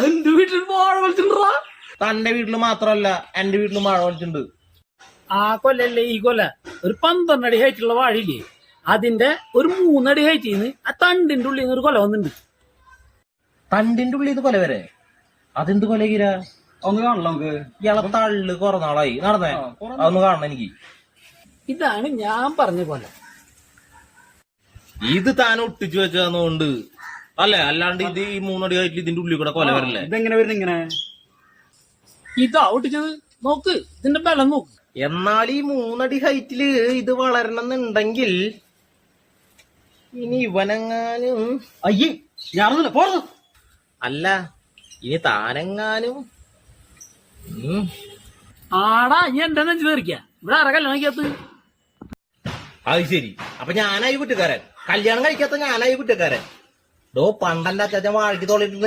എന്റെ വീട്ടിൽ വാഴ വലിച്ചിട്ടുണ്ടാ. തന്റെ വീട്ടില് മാത്രല്ല എന്റെ വീട്ടിലും വാഴ വലിച്ചിട്ടുണ്ട്. ആ കൊല്ലല്ലേ ഈ കൊല്ല ഒരു 12 അടി ഹൈറ്റുള്ള വാഴയില്ലേ, അതിന്റെ ഒരു 3 അടി ഹൈറ്റിന്ന് ആ തണ്ടിന്റെ ഉള്ളിൽ നിന്ന് ഒരു കൊല വന്നിട്ടുണ്ട്. തണ്ടിന്റെ ഉള്ളിൽ നിന്ന് കൊല വരെ? അതെന്ത് കൊലകീര? ഒന്ന് കാണല്ലോ നമുക്ക്. ഇയാളെ തള്ളു കുറെ നാളായി നടന്നേ, അതൊന്ന് കാണണം എനിക്ക്. ഇതാണ് ഞാൻ പറഞ്ഞ കൊല. ഇത് താൻ ഒട്ടിച്ചു വെച്ചതുകൊണ്ട് അല്ലേ, അല്ലാണ്ട് ഇത് ഈ 3 അടി ഹൈറ്റിൽ ഇതിന്റെ ഉള്ളിൽ കൂടെ കൊല വരല്ലേ? ഇതെങ്ങനെ വരുന്നത് ഇങ്ങനെ? ഇതാ ഒട്ടിച്ചത്, നോക്ക് ഇതിന്റെ ബലം നോക്ക്. എന്നാൽ ഈ 3 അടി ഹൈറ്റില് ഇത് വളരണമെന്നുണ്ടെങ്കിൽ ഇനി ഇവനെങ്ങാനും അയ്യേ, ഞാനൊന്നുമില്ല പോർന്നു. അല്ല ഇനി താനെങ്ങാനും ആടാ ഈ എന്റെ നെഞ്ചു തീർക്ക, ഇവിടെ ആരാ കല്യാണം കഴിക്കാത്ത? അത് ശരി, അപ്പൊ ഞാനായി കുറ്റക്കാരൻ, കല്യാണം കഴിക്കാത്ത ഞാനായി കുറ്റക്കാരൻ. പണ്ടല്ല അച്ചാച്ചൻ വാഴയ്ക്ക് തോളിട്ട്